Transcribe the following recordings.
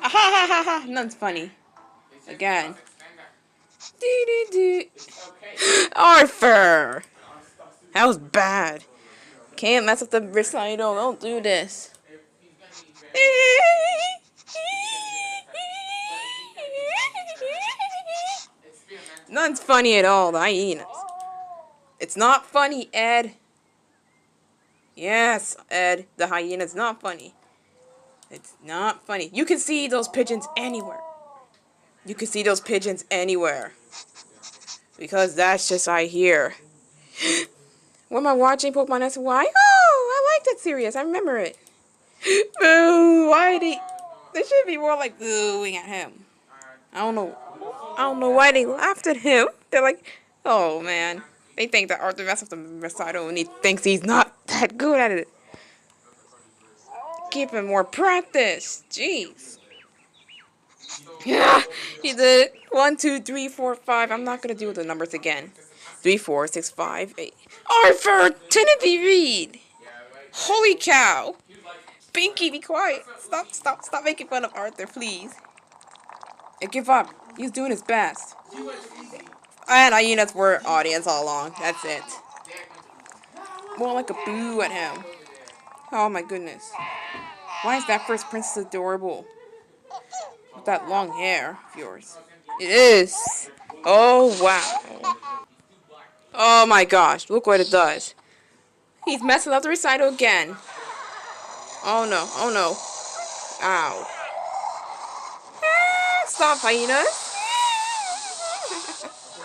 Ha ha ha ha! None's funny. Again. Do do do. Arthur! That was bad. Can't mess up the recital. Don't do this. None's funny at all. The hyenas. It's not funny, Ed. Yes, Ed. The hyena's not funny. It's not funny. You can see those pigeons anywhere. You can see those pigeons anywhere. Because that's just I hear. What am I watching? Pokemon SY? Oh, I like that series. I remember it. Boo! Why did he... They should be more like booing at him. I don't know. I don't know why they laughed at him. They're like, oh man. They think that Arthur messed up the recital and he thinks he's not that good at it. Give him more practice. Jeez. Yeah, he did it. 1, 2, 3, 4, 5. I'm not gonna do the numbers again. 3, 4, 6, 5, 8. Arthur, Timothy Reed. Holy cow. Pinky, be quiet. Stop making fun of Arthur, please. I give up. He's doing his best. And hyenas were audience all along. That's it. More like a boo at him. Oh my goodness. Why is that first princess adorable? With that long hair of yours. It is. Oh wow. Oh my gosh. Look what it does. He's messing up the recital again. Oh no. Oh no. Ow. Stop, hyenas.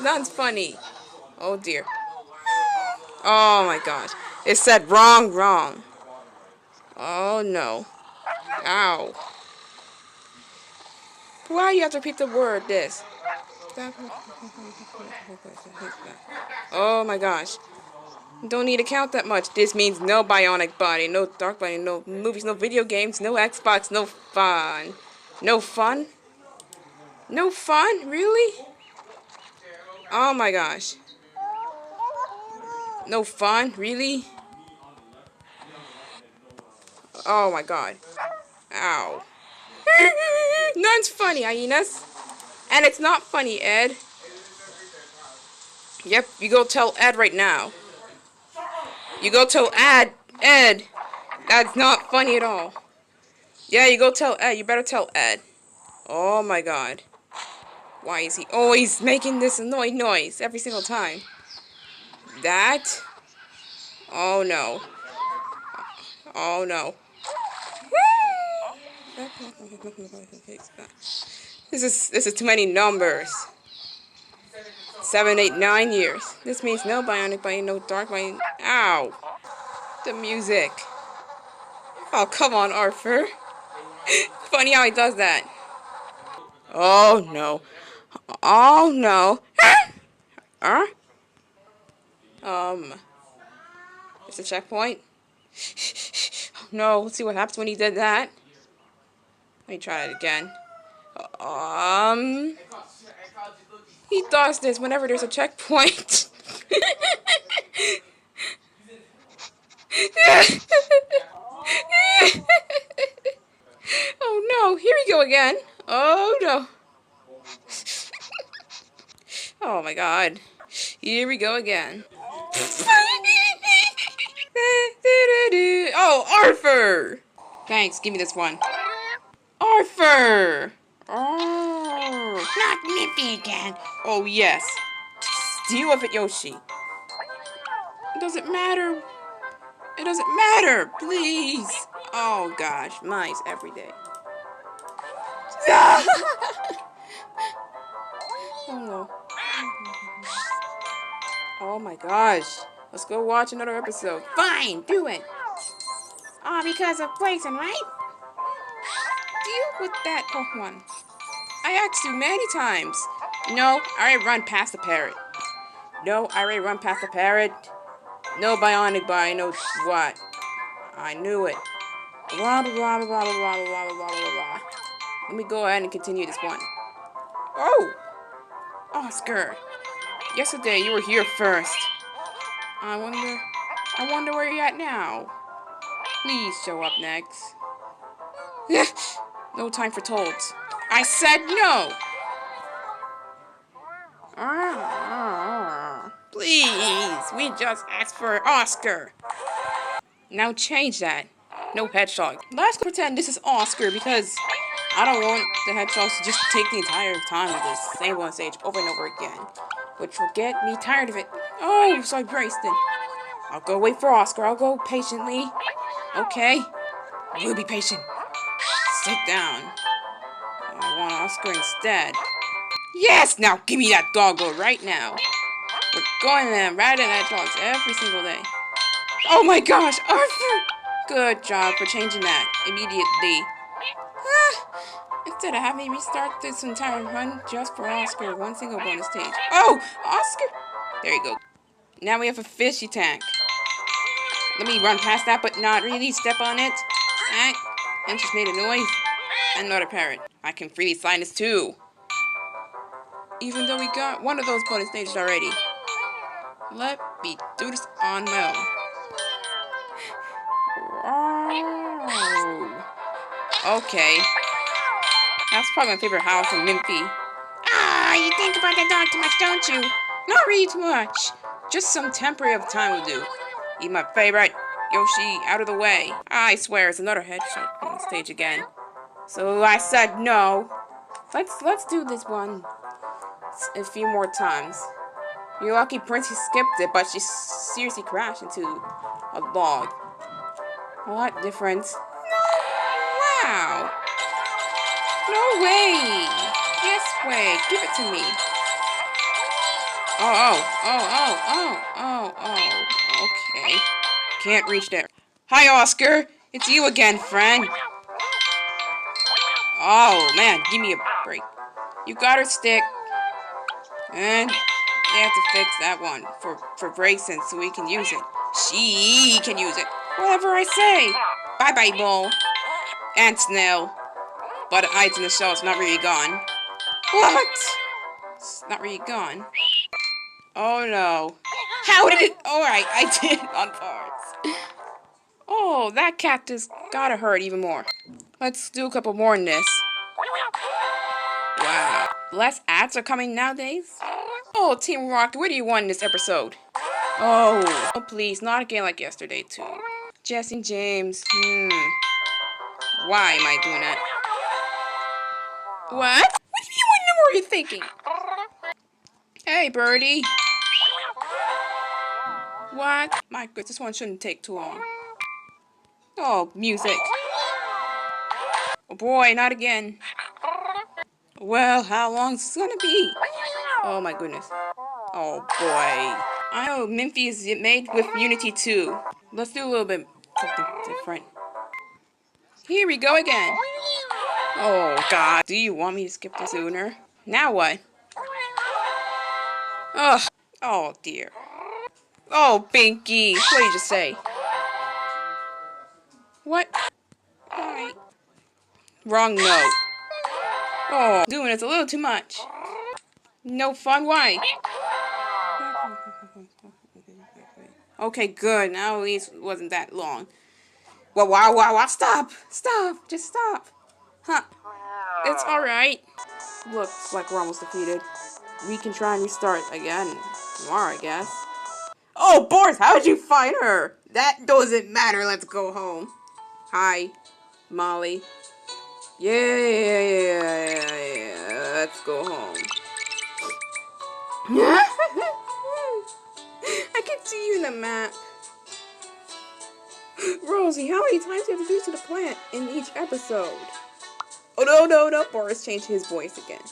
None's funny. Oh dear. Oh my gosh. It said wrong. Oh no. Ow. Why you have to repeat the word this? Oh my gosh. Don't need to count that much. This means no bionic body, no dark body, no movies, no video games, no Xbox, no fun. No fun? No fun? Really? Oh my gosh. No fun? Really? Oh my god. Ow. None's funny, hyenas. And it's not funny, Ed. Yep, you go tell Ed right now. You go tell Ed. That's not funny at all. Yeah, you go tell Ed. You better tell Ed. Oh my god. Why is he always making this annoying noise every single time? That? Oh no. Oh no. This is too many numbers. 7, 8, 9 years. This means no bionic body, no dark body. Ow. The music. Oh, come on, Arthur. Funny how he does that. Oh no. Oh no. It's a checkpoint. No, let's see what happens when he did that. Let me try it again. He does this whenever there's a checkpoint. Oh no, here we go again. Oh no. Oh my god. Here we go again. Oh, Arthur! Thanks, give me this one. Arthur! Oh, not Mimpi again. Oh, yes. Deal with it, Yoshi. It doesn't matter. It doesn't matter, please. Oh, gosh. Mice every day. Oh, no. Oh, my gosh. Let's go watch another episode. Fine, do it. All because of poison, right? Deal with that Pokemon. I asked you many times. No, I already run past the parrot. No, I already run past the parrot. No bionic body, no what? I knew it. Blah, blah, blah, blah, blah, blah, blah, blah, blah, blah. Let me go ahead and continue this one. Oh! Oscar. Yesterday you were here first. I wonder where you're at now. Please show up next. No time for tolls. I said no! Please, we just asked for Oscar. Now change that. No hedgehog. Let's pretend this is Oscar because I don't want the hedgehogs to just take the entire time of this same one stage over and over again, which will get me tired of it. Oh, sorry, Brayson. I'll go wait for Oscar. I'll go patiently. Okay. We'll be patient. Sit down. I want Oscar instead. Yes! Now give me that doggo right now. We're going to rat and hedgehogs every single day. Oh my gosh, Arthur! Good job for changing that immediately. Instead of having me restart this entire run just for Oscar, one single bonus stage. Oh, Oscar! There you go. Now we have a fishy tank. Let me run past that, but not really step on it. And just made a noise. And not a parrot. I can freely sign this too. Even though we got one of those bonus stages already. Let me do this on my own. Oh. Okay. That's probably my favorite house from Mimpi. Ah, you think about that dog too much, don't you? Not really too much. Just some temporary of time will do. Eat my favorite. Yoshi, out of the way. I swear, it's another headshot on the stage again. So I said no. Let's do this one a few more times. You're lucky Princey skipped it, but she seriously crashed into a log. What difference? No! Wow! No way! Yes way! Give it to me. Okay. Can't reach there. Hi, Oscar! It's you again, friend! Oh, man, give me a break. You got her stick. And you have to fix that one for Brayson so we can use it. She can use it. Whatever I say. Bye-bye, Bull. And Snail. But it hides in the shell. It's not really gone. What? It's not really gone. Oh, no. How did it? Alright, I did it on parts. Oh, that cactus gotta hurt even more. Let's do a couple more in this. Wow. Less ads are coming nowadays? Oh, Team Rocket, what do you want in this episode? Oh, please, not again like yesterday, too. Jesse and James, Why am I doing that? What? What were you thinking? Hey, Birdie. What? My goodness, this one shouldn't take too long. Oh, music. Oh boy, not again. Well, how long is this gonna be? Oh my goodness. Oh boy. I know Mimpi is made with Unity too. Let's do a little bit something different. Here we go again. Oh god. Do you want me to skip this sooner? Now what? Ugh. Oh dear. Oh, Binky. What did you just say? What? Why? Wrong note. Oh, doing it's a little too much. No fun? Why? Okay, good. Now at least it wasn't that long. Well, wow. Stop. Just stop. Huh. It's alright. Looks like we're almost defeated. We can try and restart again tomorrow, I guess. Oh, Boris, how did you find her? That doesn't matter. Let's go home. Hi, Molly. Yeah. Let's go home. I can see you in the map. Rosie, how many times do you have to do to the plant in each episode? Oh, no. Boris changed his voice again.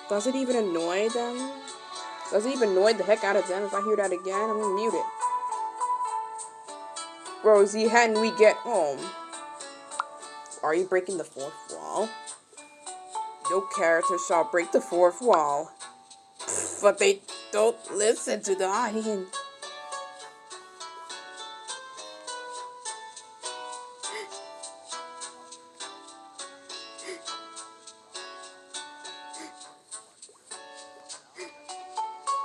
Does it even annoy them? Does it even annoy the heck out of them if I hear that again? I'm gonna mute it. Rosie, when we get home. Are you breaking the fourth wall? No character shall break the fourth wall. But they don't listen to the audience.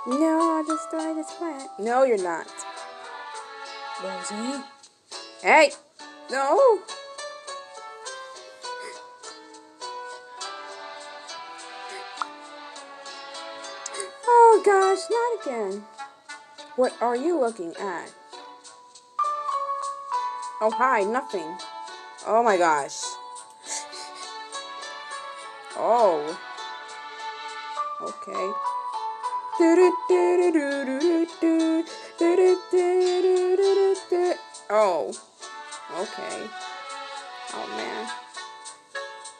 No, I'll destroy this plant. No, you're not. Rosie? Hey! No! gosh, not again. What are you looking at? Oh, hi, nothing. Oh my gosh. Oh. Okay. Oh. Okay. Oh man.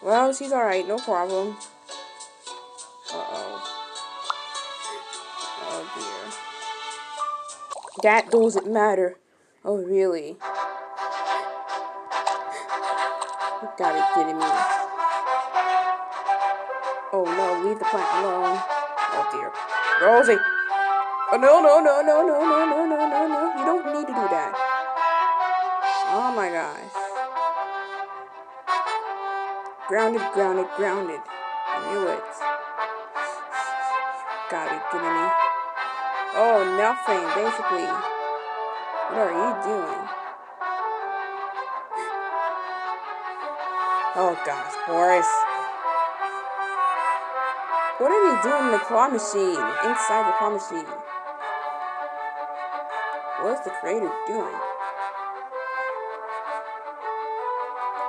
Well, she's alright, no problem. Uh-oh. Oh dear. That doesn't matter. Oh really? You gotta be kidding me. Oh no, leave the plant alone. Oh dear. Rosie! Oh no, no, no, no, no, no, no, no, no, no. You don't need to do that. Oh my gosh. Grounded, grounded, grounded. I knew it. Gotta be kidding me. Oh, nothing, basically. What are you doing? Oh gosh, Boris. What are you doing in the claw machine? Inside the claw machine? What is the creator doing?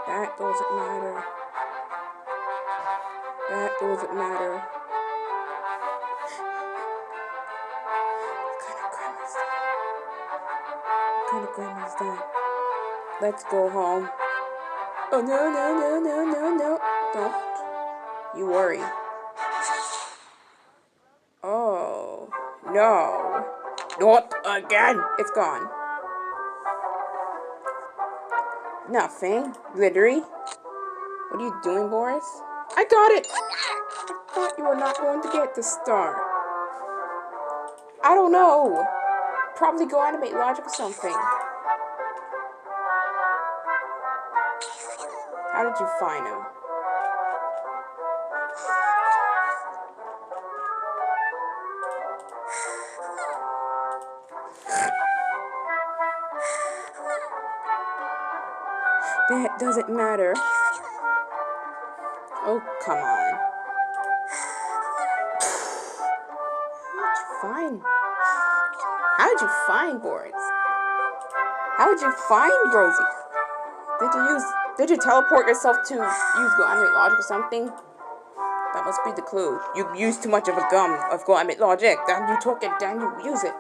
That doesn't matter. That doesn't matter. What kind of grandma is that? Let's go home. Oh no, no, no, no, no, no. Don't you worry. Oh, no. Not again. It's gone. Nothing. Glittery. What are you doing, Boris? I got it. I thought you were not going to get the star. I don't know. Probably go animate logic or something. How did you find him? That doesn't matter. Oh, come on. How'd you find? How'd you find Boris? How'd you find Rosie? Did you teleport yourself to use Go Animate Logic or something? That must be the clue. You used too much of a gum of Go Animate Logic. Then you took it, then you use it.